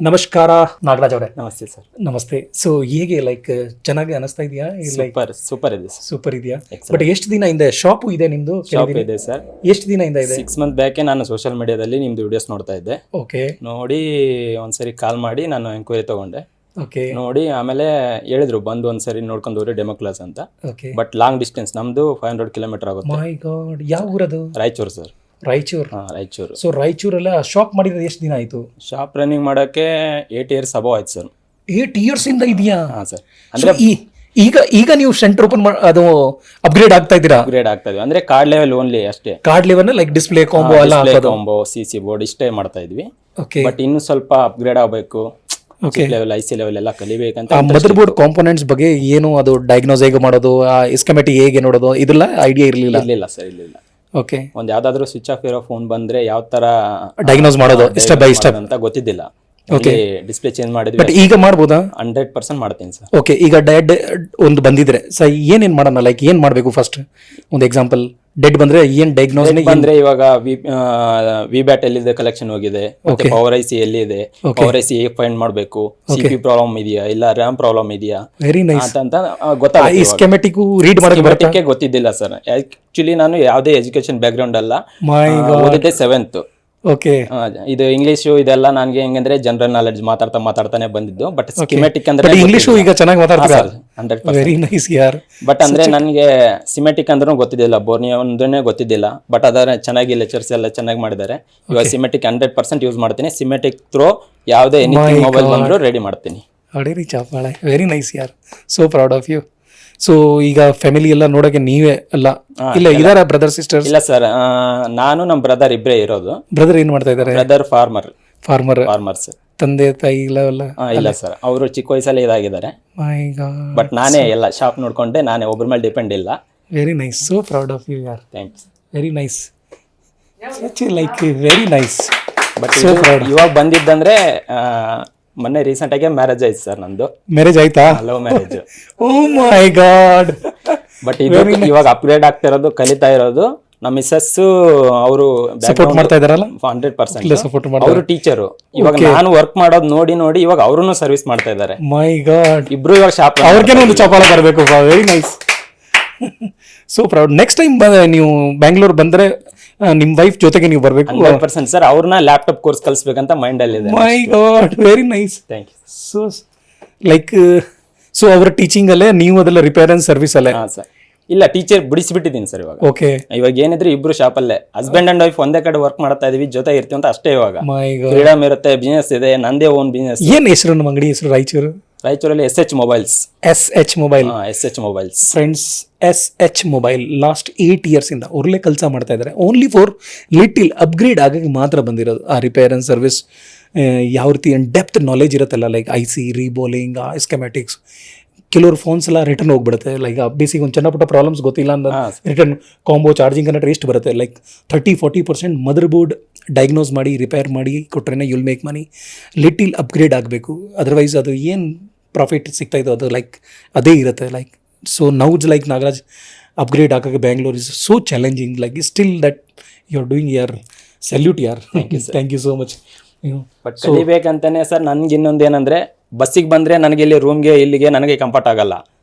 ನಮಸ್ಕಾರ ನಾಗರಾಜ್ ಅವರೇ. ನಮಸ್ತೆ ಸರ್. ನಮಸ್ತೆ. ಸೊ ಹೇಗೆ ಲೈಕ್ ಚೆನ್ನಾಗಿ ಅನಿಸ್ತಾ ಇದೆಯಾ? ಸೂಪರ್ ಇದೆ ಸರ್. ಸೂಪರ್ ಇದೆಯಾ? ಬಟ್ ಎಷ್ಟು ದಿನ ಇಂದ ಶಾಪು ಇದೆ ನಿಮ್ದು? ಶಾಪ್ ಇದೆ ಸರ್. ಎಷ್ಟು ದಿನ ಇಂದ ಇದೆ? 6 ಮಂತ್ ಬ್ಯಾಕೆ ನಾನು ಸೋಷಿಯಲ್ ಮೀಡಿಯಾದಲ್ಲಿ ನಿಮ್ದು ವಿಡಿಯೋಸ್ ನೋಡ್ತಾ ಇದ್ದೆ. ಓಕೆ. ನೋಡಿ ಒಂದ್ಸರಿ ಕಾಲ್ ಮಾಡಿ ನಾನು ಎಂಕ್ವೈರಿ ತಗೊಂಡೆ. ಓಕೆ. ನೋಡಿ ಆಮೇಲೆ ಹೇಳಿದ್ರು ಬಂದು ಒಂದ್ಸರಿ ನೋಡ್ಕೊಂಡು ಹೋಗ್ರಿ ಡೆಮೋ ಕ್ಲಾಸ್ ಅಂತ. ಓಕೆ. ಬಟ್ ಲಾಂಗ್ ಡಿಸ್ಟೆನ್ಸ್, ನಮ್ದು 500 ಕಿಲೋಮೀಟರ್ ಆಗುತ್ತೆ. ಮೈ ಗಾಡ್, ಯಾವ ಊರದು? ರಾಯಚೂರು ಸರ್. ರಾಯಚೂರು. ರಾಯಚೂರು. ಸೊ ರಾಯಚೂರಲ್ಲ ಶಾಪ್ ಮಾಡಿರೋದು ಎಷ್ಟು ದಿನ ಆಯ್ತು? ಶಾಪ್ ರನ್ನಿಂಗ್ ಮಾಡೋಕ್ಕೆ 8 ಇಯರ್ಸ್ ಅಬೌವ್ ಆಯ್ತು ಸರ್. 8 years ಇಂದ ಇದೆಯಾ? ಹಾಂ ಸರ್. ಅಂದ್ರೆ ಈಗ ನೀವು ಸೆಂಟರ್ ಓಪನ್ ಅದು ಅಪ್ಗ್ರೇಡ್ ಆಗ್ತಾ ಇದ್ದೀರಾ? ಅಪ್ಗ್ರೇಡ್ ಆಗ್ತಾ ಇದೀವಿ ಅಂದ್ರೆ ಕಾರ್ಡ್ ಲೆವೆಲ್ ಓನ್ಲಿ ಅಷ್ಟೇ. Card level like display combo ಎಲ್ಲ ಕಾಂಬೋ, CC ಬೋರ್ಡ್ ಇಷ್ಟೇ ಮಾಡ್ತಾ ಇದ್ವಿ. ಓಕೆ. ಬಟ್ ಇನ್ನು ಸ್ವಲ್ಪ ಅಪ್ಗ್ರೇಡ್ ಆಗಬೇಕು. ಓಕೆ. ಲೆವೆಲ್ IC ಲೆವೆಲ್ ಎಲ್ಲ ಕಲಿಬೇಕಂತ. ಮದರ್ ಬೋರ್ಡ್ ಕಾಂಪೋನೆಂಟ್ಸ್ ಬಗ್ಗೆ ಏನು ಅದು ಡಯಾಗ್ನೋಸ್ ಹೇಗೆ ಮಾಡೋದು, ಎಸ್ಕಮೆಟಿಕ್ ಹೇಗೆ ನೋಡೋದು, ಇದೆಲ್ಲ ಐಡಿಯಾ ಇರಲಿಲ್ಲ ಸರ್. ಇರಲಿಲ್ಲ. ಓಕೆ. ಒಂದು ಯಾವ್ದಾದ್ರು ಸ್ವಿಚ್ ಆಫ್ ಇರೋ ಫೋನ್ ಬಂದ್ರೆ ಯಾವ ತರ ಡಯಾಗ್ನೋಸ್ ಮಾಡೋದು ಸ್ಟೆಪ್ ಬೈ ಸ್ಟೆಪ್ ಅಂತ ಗೊತ್ತಿದ್ದಿಲ್ಲ. ಓಕೆ. ಡಿಸ್ಪ್ಲೇ ಚೇಂಜ್ ಮಾಡಿದ್ವಿ. ಬಟ್ ಈಗ ಮಾಡ್ಬೋದಾ? 100% ಮಾಡ್ತೀನಿ ಸರ್. ಓಕೆ. ಈಗ ಡೆಡ್ ಒಂದು ಬಂದಿದ್ರೆ ಸರ್ ಏನೇನ್ ಮಾಡೋಣ, ಲೈಕ್ ಏನ್ ಮಾಡಬೇಕು ಫಸ್ಟ್? ಒಂದು ಎಕ್ಸಾಂಪಲ್, ಡೆಡ್ ಬಂದ್ರೆ ಏನ್ ಡಯಾಗ್ನೋಸ್ ಬಂದ್ರೆ ಇವಾಗ ವಿ ಬ್ಯಾಟ್ ಎಲ್ಲಿದೆ ಕಲೆಕ್ಷನ್ ಹೋಗಿದೆ, ಮತ್ತೆ ಪವರ್ IC ಎಲ್ಲಿ ಇದೆ, ಪವರ್ IC ಹೇಗೆ ಫೈಂಡ್ ಮಾಡಬೇಕು, CP ಪ್ರಾಬ್ಲಮ್ ಇದೆಯಾ ಇಲ್ಲ RAM ಪ್ರಾಬ್ಲಮ್ ಇದೆಯಾ ವೆರಿ ನೈಸ್ ಅಂತ ಗೊತ್ತಾಗುತ್ತೆ. ಸ್ಕೆಮೆಟಿಕ್ ರೀಡ್ ಮಾಡಕ್ಕೆ ಗೊತ್ತಿದ್ದಿಲ್ಲ ಸರ್. ಆಕ್ಚುಲಿ ನಾನು ಯಾವುದೇ ಎಜುಕೇಶನ್ ಬ್ಯಾಕ್ ಗ್ರೌಂಡ್ ಅಲ್ಲ, ಮೈ ಓದಿದ್ದೆ 7th. ಓಕೆ. ಇದು ಇಂಗ್ಲಿಷು ಇದೆಲ್ಲ ನನಗೆ ಹೆಂಗಂದ್ರೆ ಜನರಲ್ ನಾಲೆಡ್ಜ್ ಮಾತಾಡ್ತಾನೆ ಬಂದಿದ್ದು. ಬಟ್ ಸ್ಕಿಮೆಟಿಕ್ ಅಂದ್ರೆ ಇಂಗ್ಲಿಷು ಈಗ ಚೆನ್ನಾಗಿ ಮಾತಾಡ್ತೀರಾ? 100%. ವೆರಿ ನೈಸ್ ಯಾರ್. ಬಟ್ ಅಂದ್ರೆ ನನಗೆ ಸಿಮೆಟಿಕ್ ಅಂದ್ರೂ ಗೊತ್ತಿದ್ದಿಲ್ಲ, ಬೋರ್ನಿಯೋ ಅಂದ್ರೂ ಗೊತ್ತಿದ್ದಿಲ್ಲ. ಬಟ್ ಅದರ ಚೆನ್ನಾಗಿ ಲೆಕ್ಚರ್ಸ್ ಎಲ್ಲ ಚೆನ್ನಾಗಿ ಮಾಡಿದ್ದಾರೆ. ಇವಾಗ ಸಿಮೆಟಿಕ್ 100% ಯೂಸ್ ಮಾಡ್ತೀನಿ. ಸಿಮೆಟಿಕ್ ಥ್ರೋ ಯಾವುದೇ ಎನಿಥಿಂಗ್ ಮೊಬೈಲ್ ಬಂದರೂ ರೆಡಿ ಮಾಡ್ತೀನಿ. ಅಡೇರಿ ಚಾಪಾಳೆ. ವೆರಿ ನೈಸ್ ಯಾರ್. So proud of you. So ಈಗ ಫ್ಯಾಮಿಲಿ ಎಲ್ಲ ನೋಡಕ್ಕೆ ನೀವೇ ಅಲ್ಲ, ಇಲ್ಲ ಇದಾರ ಬ್ರದರ್ ಸಿಸ್ಟರ್ಸ್? ಇಲ್ಲ ಸರ್, ನಾನು ನಮ್ಮ ಬ್ರದರ್ ಇಬ್ಬರೇ ಇರೋದು. ಬ್ರದರ್ ಏನ್ ಮಾಡ್ತಾ ಇದ್ದಾರೆ? Brother farmers. ತಂದೆ ತಾಯಿ ಇಲ್ಲ? ಇಲ್ಲ ಸರ್, ಅವರು ಚಿಕ್ಕ ವಯಸ್ಸಲ್ಲೇ ಇದಾಗಿದ್ದಾರೆ. ಮೈ ಗಾಡ್. ಬಟ್ ನಾನೇ ಎಲ್ಲ ಶಾಪ್ ನೋಡ್ಕೊಂಡೆ, ನಾನೇ ಒಬ್ಬರ ಮೇಲೆ ಡಿಪೆಂಡ್ ಇಲ್ಲ. Very nice. So proud of you ಯಾರ್. Thanks. Very nice. Like very nice. But ಇವಾಗ ಬಂದಿದ್ದಂದ್ರೆ ಮೊನ್ನೆ ರೀಸೆಂಟ್ ಆಗಿ ಮ್ಯಾರೇಜ್ ಆಯ್ತು ಸರ್ ನಂದು. ಮ್ಯಾರೇಜ್ ಆಯ್ತಾ? Love marriage. Oh my god. But ಇದು ಇವಾಗ ಅಪ್ಗ್ರೇಡ್ ಆಗ್ತಾ ಇರೋದು, ಕಲಿತಾ ಇರೋದು. ನಮ್ಮ ಮಿಸ್ಸಸ್ ಅವರು ಸಪೋರ್ಟ್ ಮಾಡ್ತಾ ಇದಾರಲ್ಲ? 100% ಸಪೋರ್ಟ್ ಅವರು ಟೀಚರು. ಇವಾಗ ನಾನು ವರ್ಕ್ ಮಾಡೋದು ನೋಡಿ ಇವಾಗ ಅವ್ರೂ ಸರ್ವಿಸ್ ಮಾಡ್ತಾ ಇದ್ದಾರೆ. ಮೈ ಗಾಡ್. ಇಬ್ರು ಇವಾಗ ಶಾಪ್ ಅವ್ರಿಗೇನೋ ಒಂದು ಚಪಾಲ ಬರಬೇಕು. Very nice. So proud. Next time ನೀವು ಬ್ಯಾಂಗ್ಳೂರ್ ಬಂದ್ರೆ ನಿಮ್ ವೈಫ್ ಜೊತೆಗೆ ನೀವು ಬರ್ಬೇಕು. 100% ಸರ್. ಅವ್ರನ್ನ ಲ್ಯಾಪ್ಟಾಪ್ ಕೋರ್ಸ್ ಕಲಿಸ್ಬೇಕಂತ ಮೈಂಡ್ ಅಲ್ಲಿ ಇದೆ. My God. Very nice. Thank you. So like so ಅವರ ಟೀಚಿಂಗ್ ಅಲ್ಲೇ, ನೀವು ಅದೆಲ್ಲ ರಿಪೇರ್ ಅಂಡ್ ಸರ್ವಿಸ್ ಅಲ್ಲೇ? ಹಾ ಸರ್. ಇಲ್ಲ, ಟೀಚರ್ ಬಿಡಿಸ್ಬಿಟ್ಟಿದ್ದೀನಿ ಸರ್ ಇವಾಗ. ಓಕೆ. ಇವಾಗ ಏನಿದ್ರೆ ಇಬ್ರು ಶಾಪಲ್ಲೇ ಹಸ್ಬೆಂಡ್ ಅಂಡ್ ವೈಫ್ ಒಂದೇ ಕಡೆ ವರ್ಕ್ ಮಾಡ್ತಾ ಇದೀವಿ, ಜೊತೆ ಇರ್ತೀವಿ ಅಂತ ಅಷ್ಟೇ. ಇವಾಗ ಮೈ ಗಾಡ್. ಫ್ರೀಡಮ್ ಇರುತ್ತೆ, ಬಿಸ್ನೆಸ್ ಇದೆ, ನಂದೇ ಓನ್ ಬಿಸ್ನೆಸ್. ಏನ್ ಹೆಸರು ನಮ್ಮ ಅಂಗಡಿ ಹೆಸರು? ರಾಯಚೂರಲ್ಲಿ SH mobiles. SH mobiles friends. SH mobile last 8 years ಇಂದ ಅವ್ರಲ್ಲೇ ಕೆಲಸ ಮಾಡ್ತಾ ಇದ್ದಾರೆ. ಓನ್ಲಿ ಫಾರ್ ಲಿಟಿಲ್ ಅಪ್ಗ್ರೇಡ್ ಆಗಿ ಮಾತ್ರ ಬಂದಿರೋದು. ಆ ರಿಪೇರ್ ಅಂಡ್ ಸರ್ವಿಸ್ ಯಾವ ರೀತಿ ಡೆಪ್ತ್ ನಾಲೆಜ್ ಇರುತ್ತಲ್ಲ, ಲೈಕ್ IC ರೀಬೋಲಿಂಗ್, ಸ್ಕೆಮ್ಯಾಟಿಕ್ಸ್. ಕೆಲವರು ಫೋನ್ಸ್ ಎಲ್ಲ ರಿಟರ್ನ್ ಹೋಗ್ಬಿಡುತ್ತೆ. ಲೈಕ್ ಬೇಸಿಕ್ ಒಂದು ಸಣ್ಣ ಪುಟ್ಟ ಪ್ರಾಬ್ಲಮ್ಸ್ ಗೊತ್ತಿಲ್ಲ ಅಂದ್ರೆ ರಿಟರ್ನ್ ಕಾಂಬೋ ಚಾರ್ಜಿಂಗ್ ಕನೆಕ್ಟ್ ಎಷ್ಟು ಬರುತ್ತೆ, ಲೈಕ್ 30-40% ಮದರ್ ಬೋರ್ಡ್ ಡಯಾಗ್ನೋಸ್ ಮಾಡಿ ರಿಪೇರ್ ಮಾಡಿ ಕೊಟ್ಟರೆ you'll make money. Little upgrade ಆಗಬೇಕು, ಅದರ್ವೈಸ್ ಅದು ಏನು ಪ್ರಾಫಿಟ್ ಸಿಗ್ತಾ ಇದ್ದೋ ಅದು ಲೈಕ್ ಅದೇ ಇರುತ್ತೆ. Like so now like Nagaraj upgrade ಆಗೋಕ್ಕೆ Bangalore is so challenging. Like still that you are doing ಯಾರ್. ಸಲ್ಯೂಟ್ ಯಾರ್. Thank you so much. But ಕಲಿಬೇಕಂತಾನೆ ಸರ್. ನನ್ಗೆ ಇನ್ನೊಂದು ಏನಂದ್ರೆ, ಬಸ್ಸಿಗೆ ಬಂದ್ರೆ ನನಗೆ ಇಲ್ಲಿ ರೂಮ್ಗೆ ಇಲ್ಲಿಗೆ ನನಗೆ ಕಂಫರ್ಟ್ ಆಗಲ್ಲ.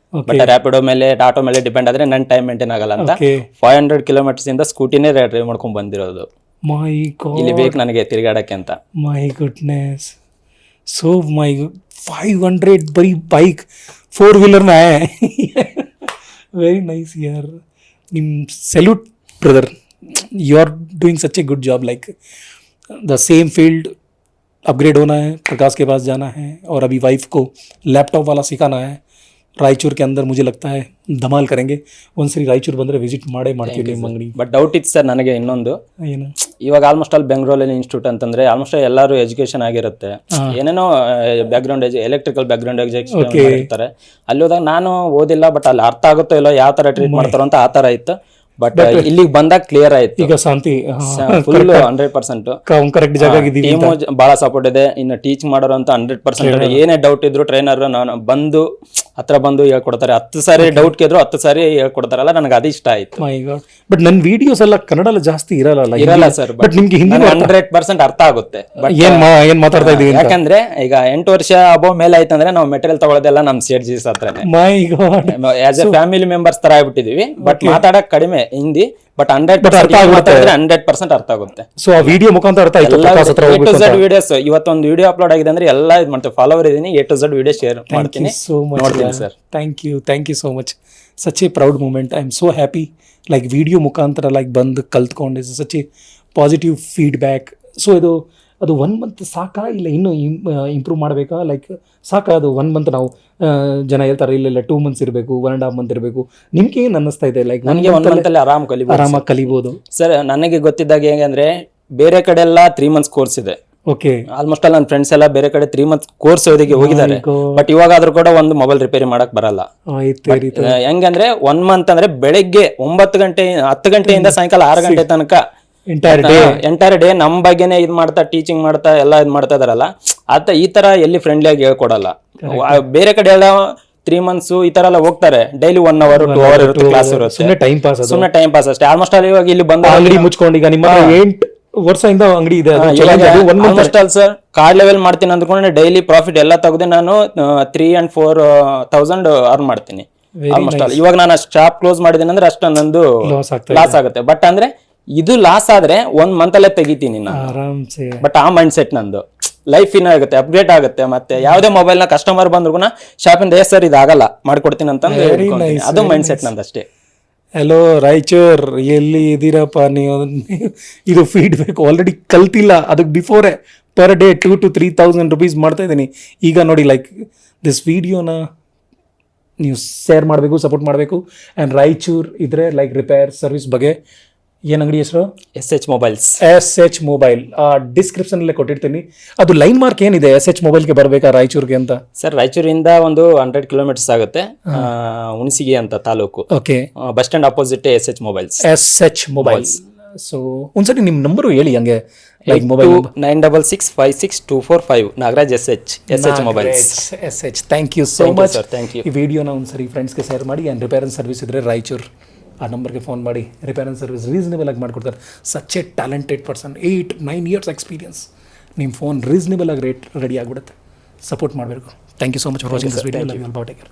ಬಟ್ ರ್ಯಾಪಿಡೋ ಮೇಲೆ ಆಟೋ ಮೇಲೆ ಡಿಪೆಂಡ್ ಆದ್ರೆ ನನ್ನ ಟೈಮ್ ಮೇಂಟೈನ್ ಆಗಲ್ಲ ಅಂತ 500 kilometers ಇಂದ ಸ್ಕೂಟಿನೇ ಡ್ರೈವ್ ಮಾಡ್ಕೊಂಡು ಬಂದಿರೋದು. ಮೈ ಗಾಡ್. ಇಲ್ಲಿ ಬೇಕು ನನಗೆ ತಿರುಗಾಡಕ್ಕೆ ಅಂತ. My goodness. ಸೊ ಮೈ 500 ಬರೀ ಬೈಕ್ 4-wheeler में आए हैं. ವೆರಿ ನೈಸ್ ಯಾರ್. ನಿಮ್ salute brother. You are doing such a good job. Like the same field upgrade होना है, प्रकाश के पास जाना है और अभी वाइफ को लैपटॉप वाला सिखाना है. ರಾಯಚೂರ್ ಕೆ ಅಂದರ್ ಮುझे लगता है ಧಮಾಲ್ ಕರೆಂಗೆ. ಒಂದ್ಸರಿ ರಾಯಚೂರು ಬಂದ್ರೆ ವಿಸಿಟ್ ಮಾಡ್ತೀವಿ ನಿಮ್ಮ ಅಂಗಡಿ. ಬಟ್ ಡೌಟ್ ಇತ್ತು ಸರ್ ನನಗೆ ಇನ್ನೊಂದು. ಏನು? ಇವಾಗ ಆಲ್ಮೋಸ್ಟ್ ಅಲ್ಲಿ ಬೆಂಗಳೂರಲ್ಲಿ ಇನ್ಸ್ಟಿಟ್ಯೂಟ್ ಅಂತಂದ್ರೆ ಆಲ್ಮೋಸ್ಟ್ ಎಲ್ಲರೂ ಎಜುಕೇಶನ್ ಆಗಿರುತ್ತೆ, ಏನೇನೋ back ground electrical back ground education ಇರ್ತಾರೆ. ಅಲ್ಲಿ ಹೋದಾಗ ನಾನು ಓದಿಲ್ಲ, ಬಟ್ ಅಲ್ಲಿ ಅರ್ಥ ಆಗುತ್ತೋ ಇಲ್ಲೋ, ಯಾವ ತರ ಟ್ರೀಟ್ ಮಾಡ್ತಾರೋ ಅಂತ ಆ ತರ ಇತ್ತು. ಬಟ್ ಇಲ್ಲಿಗೆ ಬಂದಾಗ ಕ್ಲಿಯರ್ ಆಯ್ತು, ಈಗ ಶಾಂತಿ ಫುಲ್ 100%. ಕರೆಕ್ಟ್ ಜಾಗ ಆಗಿದ್ದೀವಿ. ಟೀಮು ಬಹಳ ಸಪೋರ್ಟ್ ಇದೆ. ಇನ್ನು ಟೀಚ್ ಮಾಡೋರು ಅಂತ 100% ಏನೇ ಡೌಟ್ ಇದ್ರು ಟ್ರೈನರ್ ನಾನು ಬಂದು ಹತ್ರ ಬಂದು ಹೇಳ್ಕೊಡ್ತಾರೆ. 10 ಸಾರಿ ಡೌಟ್ ಕೇಳಿದ್ರು 10 ಸಾರಿ ಹೇಳ್ಕೊಡ್ತಾರಲ್ಲ, ನನಗೆ ಅದು ಇಷ್ಟ ಆಯ್ತು. ಬಟ್ ನನ್ನ ವಿಡಿಯೋಸ್ ಎಲ್ಲ ಕನ್ನಡ ಜಾಸ್ತಿ ಇರಲ್ಲ ಸರ್, ಬಟ್ ನಿಮ್ಗೆ ಹಿಂದಿ 100% ಅರ್ಥ ಆಗುತ್ತೆ. ಏನ್ ಮಾತಾಡ್ತಾ ಇದೀವಿ ಯಾಕಂದ್ರೆ ಈಗ 8 ವರ್ಷ ಅಬೋ ಮೇಲೆ ಆಯ್ತಂದ್ರೆ ನಾವು ಮೆಟೀರಿಯಲ್ ತಗೊಳ್ಳೋದೆಲ್ಲ ನಮ್ ಸೇಟ್ ಜೀಸ್ ಹತ್ರನೇ. ಆಸ್ ಎ ಫ್ಯಾಮಿಲಿ ಮೆಂಬರ್ಸ್ ತರ ಆಗ್ಬಿಟ್ಟಿದೀವಿ. ಬಟ್ ಮಾತಾಡಕ್ ಕಡಿಮೆ ಹಿಂದಿ, ಬಟ್ 100% ಅರ್ಥ ಆಗುತ್ತೆ. ಸೊ ಆ ವಿಡಿಯೋ ಮುಖಾಂತರ ಅರ್ಥ ಆಯ್ತು. ವಿಡಿಯೋಸ್ ಇವತ್ತೊಂದು ವಿಡಿಯೋ ಅಪ್ಲೋಡ್ ಆಗಿದೆ ಅಂದ್ರೆ ಎಲ್ಲ ಇದು ಮಾಡ್ತೀವಿ, ಫಾಲೋವರ್ ಇದೀನಿ, A to Z video share ಮಾಡ್ತೀನಿ, ನೋಡ್ತೀನಿ sir. Thank you so much. Such a proud moment. I am so happy. Like video ಮುಖಾಂತರ ಲೈಕ್ ಬಂದು ಕಲ್ತ್ಕೊಂಡು such a positive feedback. So ಅದು 1 ಮಂತ್ ಸಾಕಾ ಇಲ್ಲ ಇನ್ನೂ ಇಂಪ್ರೂವ್ ಮಾಡಬೇಕಾ? ಲೈಕ್ ಸಾಕಾ ಅದು 1 ಮಂತ್? ನಾವು ಜನ ಹೇಳ್ತಾರೆ ಇಲ್ಲ 2 ಮಂತ್ಸ್ ಇರಬೇಕು, 1.5 ಮಂತ್ ಇರಬೇಕು. ನಿಮ್ಗೆ ಏನು ಅನ್ನಿಸ್ತಾ ಇದೆ? ಲೈಕ್ ನನಗೆ 1 ಮಂತ್ ಅಲ್ಲಿ ಆರಾಮಾಗಿ ಕಲಿಬೋದು ಸರ್. ನನಗೆ ಗೊತ್ತಿದ್ದಾಗ ಹೇಗಂದ್ರೆ ಬೇರೆ ಕಡೆ ಎಲ್ಲ 3 ಮಂತ್ಸ್ ಕೋರ್ಸ್ ಇದೆ. ಓಕೆ, ಆಲ್ಮೋಸ್ಟ್ ಅಲ್ಲಿ ನನ್ನ ಫ್ರೆಂಡ್ಸ್ ಎಲ್ಲ ಬೇರೆ ಕಡೆ 3 ಮಂತ್ಸ್ ಕೋರ್ಸ್ ಹೋಗಿದ್ದಾರೆ. ಬಟ್ ಇವಾಗ ಆದ್ರೂ ಕೂಡ ಒಂದು ಮೊಬೈಲ್ ರಿಪೇರಿ ಮಾಡಕ್ ಬರಲ್ಲ. ಹೆಂಗಂದ್ರೆ 1 ಮಂತ್ ಅಂದ್ರೆ ಬೆಳಿಗ್ಗೆ 10 ಗಂಟೆಯಿಂದ ಸಾಯಂಕಾಲ 6 ಗಂಟೆ ತನಕ ಎಂಟೈರ್ ಡೇ ನಮ್ ಬಗ್ಗೆನೆ ಇದ್ ಮಾಡ್ತಾ ಟೀಚಿಂಗ್ ಮಾಡ್ತಾ ಎಲ್ಲ ಇದ್ ಮಾಡ್ತಾ ಇದಾರಲ್ಲ. ಈ ತರ ಎಲ್ಲಿ ಫ್ರೆಂಡ್ಲಿ ಆಗಿ ಹೇಳ್ಕೊಡಲ್ಲ. ಬೇರೆ ಕಡೆ ಎಲ್ಲ 3 ಮಂತ್ಸ್ ಈ ತರ ಎಲ್ಲ ಹೋಗ್ತಾರೆ. ಡೈಲಿ 1 hour 2 hour ಇರುತ್ತೆ ಕ್ಲಾಸ್ ಇರುತ್ತೆ. ಸುಮ್ಮನೆ ಟೈಮ್ ಪಾಸ್ ಅಷ್ಟೇ. ಆಲ್ಮೋಸ್ಟ್ ಅಲ್ಲಿ ಇವಾಗ ಇಲ್ಲಿ ಬಂದ ಅಂಗಡಿ ಮುಚ್ಕೊಂಡು ಈಗ ನಿಮ್ಮ 8 ವರ್ಷದಿಂದ ಅಂಗಡಿ ಇದೆ ಆಲ್ಮೋಸ್ಟ್ ಅಲ್ಲಿ ಸರ್ ಕಾರ್ಡ್ ಲೆವೆಲ್ ಮಾಡ್ತೀನಿ ಅಂದ್ಕೊಂಡ್ರೆ ಡೈಲಿ ಪ್ರಾಫಿಟ್ ಎಲ್ಲ ತೆಗೆದು ನಾನು 3 and 4,000 ಅರ್ನ್ ಮಾಡ್ತೀನಿ ಆಲ್ಮೋಸ್ಟ್ ಅಲ್ಲಿ. ಇವಾಗ ನಾನು ಶಾಪ್ ಕ್ಲೋಸ್ ಮಾಡಿದ್ದೀನಿ ಅಂದ್ರೆ ಅಷ್ಟು ನಂದು ಲಾಸ್ ಆಗುತ್ತೆ. ಬಟ್ ಅಂದ್ರೆ ಇದು ಲಾಸ್ ಆದ್ರೆ 1 ಮಂತ್ ಅಲ್ಲೇ ತೆಗಿತೀನಿ ನಾನು. ಬಟ್ ಆ ಮೈಂಡ್ ಸೆಟ್ ನಂದು ಲೈಫ್ ಆಗುತ್ತೆ, ಅಪ್ಡೇಟ್ ಆಗುತ್ತೆ. ಮತ್ತೆ ಯಾವುದೇ ಮೊಬೈಲ್ ನ ಕಸ್ಟಮರ್ ಬಂದ್ರು ಶಾಪಿಂದ ಸರ್ ಇದಾಗಲ್ಲ ಮಾಡ್ಕೊಡ್ತೀನಿ ಅಂತ ಅದು ಮೈಂಡ್ ಸೆಟ್ ನಂದಷ್ಟೇ. ಹಲೋ ರಾಯಚೂರ್, ಎಲ್ಲಿ ಇದ್ದೀರಪ್ಪ ನೀವು? ಇದು ಫೀಡ್ಬ್ಯಾಕ್ ಆಲ್ರೆಡಿ ಕಲ್ತಿಲ್ಲ, ಅದಕ್ಕೆ ಬಿಫೋರೇ ಪರ್ ಡೇ 2,000 to 3,000 rupees ಮಾಡ್ತಾ ಇದ್ದೀನಿ. ಈಗ ನೋಡಿ ಲೈಕ್ ದಿಸ್ ವಿಡಿಯೋನ ನೀವು ಶೇರ್ ಮಾಡಬೇಕು, ಸಪೋರ್ಟ್ ಮಾಡಬೇಕು. ಆ್ಯಂಡ್ ರಾಯಚೂರ್ ಇದ್ರೆ ಲೈಕ್ ರಿಪೇರ್ ಸರ್ವಿಸ್ ಬಗ್ಗೆ ಏನು ಅಂಗಡಿ ಹೆಸರು? SH mobiles. SH mobile description ಅಲ್ಲೇ ಕೊಟ್ಟಿರ್ತೀನಿ. ಅದು ಲೈನ್ ಮಾರ್ಕ್ ಏನಿದೆ SH ಮೊಬೈಲ್ಗೆ ಬರಬೇಕಾ ರಾಯಚೂರ್ಗೆ ಅಂತ? ಸರ್ ರಾಯಚೂರಿಂದ ಒಂದು 100 kilometers ಆಗುತ್ತೆ, ಹುಣಸಿಗೆ ಅಂತ ತಾಲೂಕು. Okay, bus stand opposite SH mobiles. SH mobiles. So ಒಂದ್ಸರಿ ನಿಮ್ಮ ನಂಬರು ಹೇಳಿ ಹಂಗೆ. Like mobile 96562455 Nagaraj SH mobiles. SH thank you so much. Thank you. ಈ ವಿಡಿಯೋನ ಒಂದ್ಸರಿ ಫ್ರೆಂಡ್ಸ್ಗೆ ಶೇರ್ ಮಾಡಿ. ಆ್ಯಂಡ್ ರಿಪೇರ್ ಅಂಡ್ ಸರ್ವಿಸ್ ಇದ್ರೆ ರಾಯಚೂರ್ ಆ ನಂಬರ್ಗೆ ಫೋನ್ ಮಾಡಿ. ರಿಪೇರ್ ಆ್ಯಂಡ್ ಸರ್ವಿಸ್ ರೀಸನೇಬಲ್ ಆಗಿ ಮಾಡಿಕೊಡ್ತಾರೆ. Such a talented person, 8-9 years experience. ನಿಮ್ಮ ಫೋನ್ ರೀಸನೇಬಲ್ ಆಗಿ ರೆಡಿ ಆಗಿಬಿಡುತ್ತೆ. ಸಪೋರ್ಟ್ ಮಾಡಬೇಕು. Thank you so much for watching this video. Love you all. Bye take care.